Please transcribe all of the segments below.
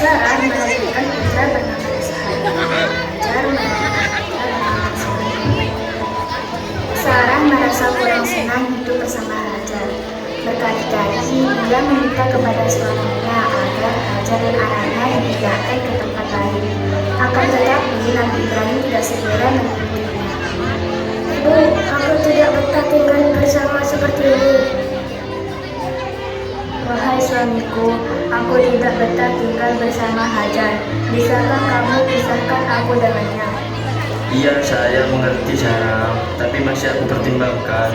Sarah melahirkan putra bernama Ishak. Hajar melahirkan putra bernama Ismail. Sarah merasa kurang senang hidup bersama Hajar. Berkali-kali ia meminta kepada suaminya agar Hajar dan anaknya dipindahkan ke tempat lain. Akan tetapi Nabi Ibrahim tidak segera mengikutinya. Bu, aku tidak betah tinggal bersama seperti ini. Wahai suamiku, aku tidak betah tinggal bersama Hajar. Bisakah kamu pisahkan aku dengannya? Iya, saya mengerti Sarah, tapi masih aku pertimbangkan.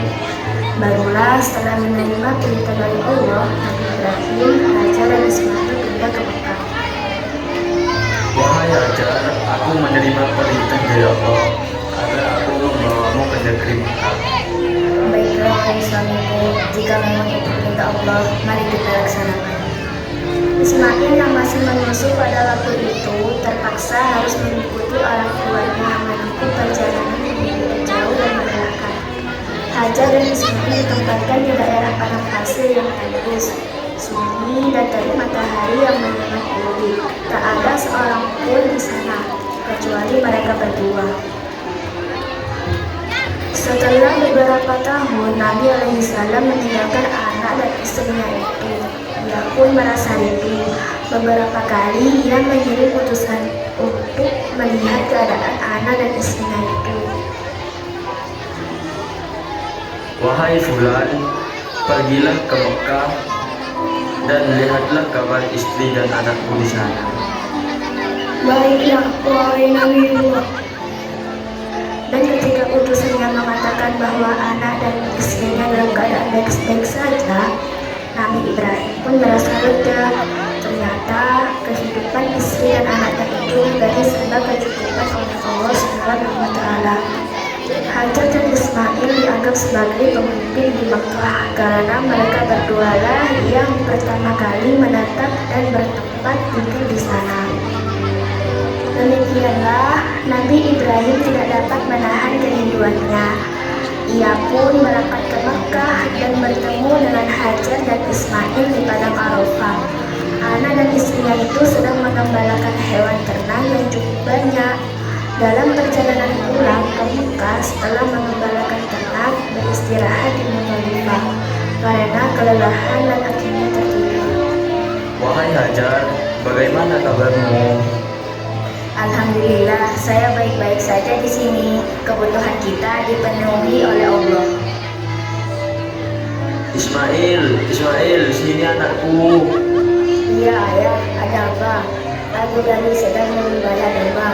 Barulah setelah menerima perintah dari Allah, Nabi Ibrahim, Hajar dan Ismail pindah ke Mekah. Wahai Hajar, aku menerima perintah dari Allah agar aku membawamu ke negeri Mekah. Baiklah, wahai suamiku, jika memang itu perintah Allah, mari kita laksanakan. Ismail yang masih menyusu pada waktu itu terpaksa harus mengikuti orang tuanya yang menempuh perjalanan yang begitu jauh dan melelahkan. Hajar dan Ismail ditempatkan di daerah padang pasir yang tandus, sunyi dan terik matahari yang menyengat bumi. Tak ada seorang pun di sana, kecuali mereka berdua. Setelah beberapa tahun, Nabi alaihissalam meninggalkan anak dan istrinya itu. Ia pun merasa rindu. Beberapa kali ia mengirim utusan untuk melihat keadaan anak dan istrinya itu. Wahai Fulan, pergilah ke Mekah dan lihatlah kabar istri dan anakku di sana. Baiklah, wahai Nabiullah. Dan ketika utusannya mengatakan bahwa anak dan istrinya dalam keadaan baik-baik saja, Nabi Ibrahim pun merasa lega. Ternyata kehidupan istri dan anaknya itu menjadi serba kecukupan oleh Allah Subhanahu wa Ta'ala. Hajar dan Ismail dianggap sebagai pemimpin di Makkah karena mereka berdualah yang pertama kali menetap dan bertempat tinggal di sana. Demikianlah Nabi Ibrahim tidak dapat menahan kerinduannya. Ia pun berangkat ke Makkah dan bertemu dengan Hajar dan Ismail di padang Arafah. Anak dan istrinya itu sedang mengembalakan hewan ternak yang cukup banyak. Dalam perjalanan pulang ke Mekah setelah mengembalakan ternak, beristirahat di Muzdalifah karena kelelahan dan akhirnya tertidur. Wahai Hajar, bagaimana kabarmu? Alhamdulillah, saya baik-baik saja di sini. Kebutuhan kita dipenuhi oleh Allah. Ismail, sini anakku. Iya, ayah, ada apa? Aku tadi sedang mengembala domba.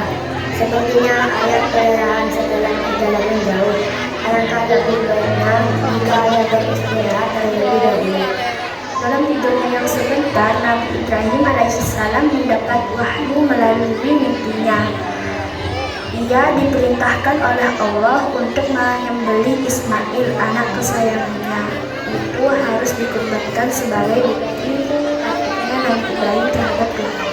Sepertinya ayah kelelahan setelah perjalanan jauh. Alangkah lebih baiknya jika ayah beristirahat terlebih dahulu. Dalam tidurnya yang sebentar, Nabi Ibrahim alaihissalam mendapat wahyu melalui mimpinya. Ia diperintahkan oleh Allah untuk menyembelih Ismail, anak kesayangannya. Itu harus dikorbankan sebagai bukti takutnya Nabi Ibrahim terhadap Tuhan.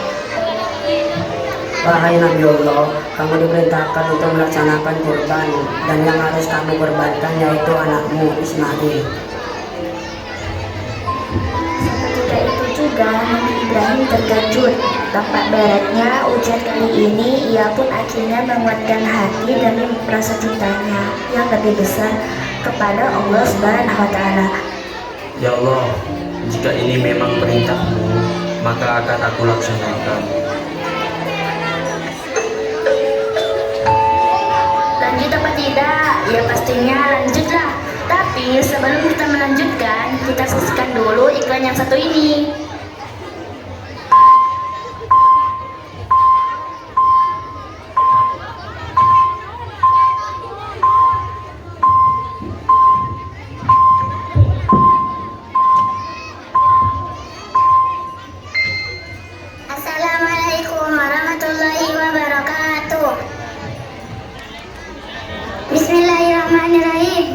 Wahai Nabiullah, kamu diperintahkan untuk melaksanakan kurban, dan yang harus kamu korbankan yaitu anakmu Ismail. Ketika itu juga Nabi Ibrahim terkejut. Tampak beratnya ujian kali ini, ia pun akhirnya menguatkan hati demi rasa cintanya yang lebih besar kepada Allah Subhanahu wa Ta'ala. Ya Allah, jika ini memang perintahmu, maka akan aku laksanakan. Lanjut apa tidak? Ya pastinya lanjutlah. Tapi sebelum kita melanjutkan, kita saksikan dulu iklan yang satu ini. Assalamualaikum warahmatullahi wabarakatuh. Bismillahirrahmanirrahim.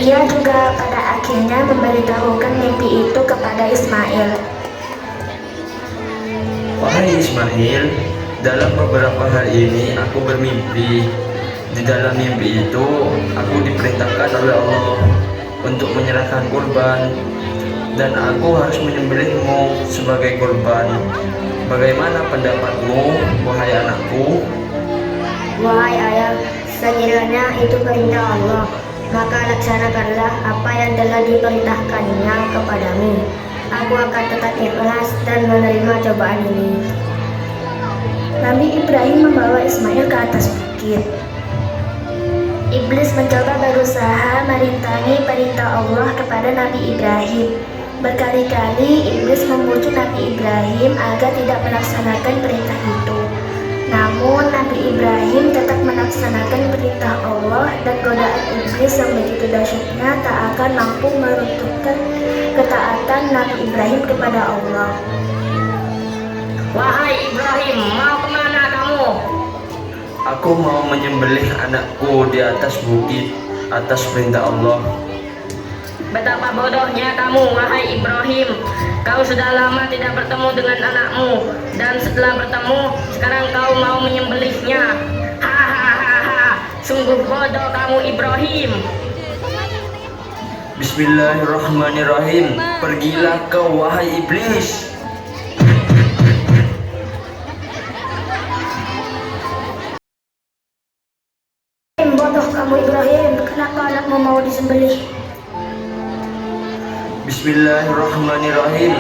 Ia juga pada akhirnya memberitahukan mimpi itu kepada Ismail. Wahai Ismail, dalam beberapa hari ini aku bermimpi. Di dalam mimpi itu, aku diperintahkan oleh Allah untuk menyerahkan kurban, dan aku harus menyembelihmu sebagai kurban. Bagaimana pendapatmu, wahai anakku? Wahai ayah, sekiranya itu perintah Allah, maka laksanakanlah apa yang telah diperintahkannya kepadamu. Aku akan tetap ikhlas dan menerima cobaan ini. Nabi Ibrahim membawa Ismail ke atas bukit. Iblis mencoba berusaha merintangi perintah Allah kepada Nabi Ibrahim. Berkali-kali iblis membujuk Nabi Ibrahim agar tidak melaksanakan perintah itu. Namun Nabi Ibrahim tetap melaksanakan perintah Allah, dan godaan iblis yang begitu dahsyatnya tak akan mampu meruntuhkan ketaatan Nabi Ibrahim kepada Allah. Wahai Ibrahim, mau kemana kamu? Aku mau menyembelih anakku di atas bukit atas perintah Allah. Betapa bodohnya kamu, wahai Ibrahim. Kau sudah lama tidak bertemu dengan anakmu, dan setelah bertemu, sekarang kau mau menyembelihnya. Hahaha, sungguh bodoh kamu, Ibrahim. Bismillahirrahmanirrahim. Pergilah kau, wahai iblis. Bodoh kamu Ibrahim, kenapa anakmu mau disembelih? Bismillahirrahmanirrahim.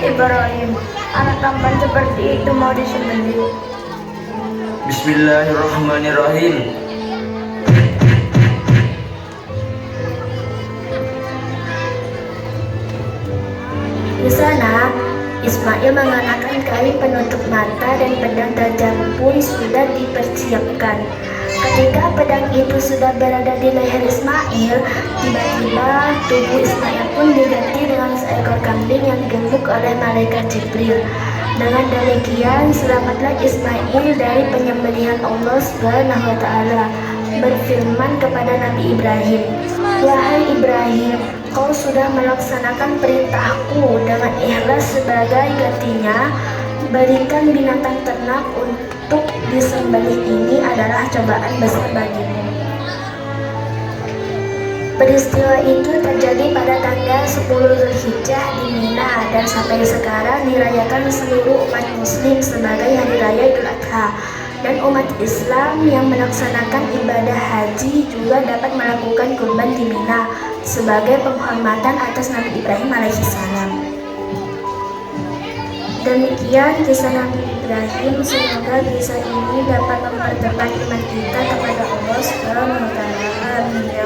Ibrahim, anak tampan seperti itu mau disembelih. Bismillahirrahmanirrahim. Di sana, Ismail mengenakan kain penutup mata dan pedang tajam pun sudah dipersiapkan. Ketika pedang itu sudah berada di leher Ismail, tiba-tiba tubuh Ismail pun diganti dengan seekor kambing yang digemuk oleh malaikat Jibril. Dengan demikian, selamatlah Ismail dari penyembelihan Allah Subhanahu wa Ta'ala, berfirman kepada Nabi Ibrahim, "Wahai Ibrahim, kau sudah melaksanakan perintahku dengan ikhlas, sebagai gantinya berikan binatang ternak untuk disembelih. Ini adalah cobaan besar bagimu." Peristiwa itu terjadi pada tanggal 10 Zulhijjah di Mina, dan sampai sekarang dirayakan seluruh umat muslim sebagai Hari Raya Idul Adha. Dan umat Islam yang melaksanakan ibadah haji juga dapat melakukan kurban di Mina sebagai penghormatan atas Nabi Ibrahim alaihissalam. Demikian kisah Nabi Ibrahim. Semoga kisah ini dapat mempertemukan iman kita kepada Allah Subhanahu wa Ta'ala. Amin.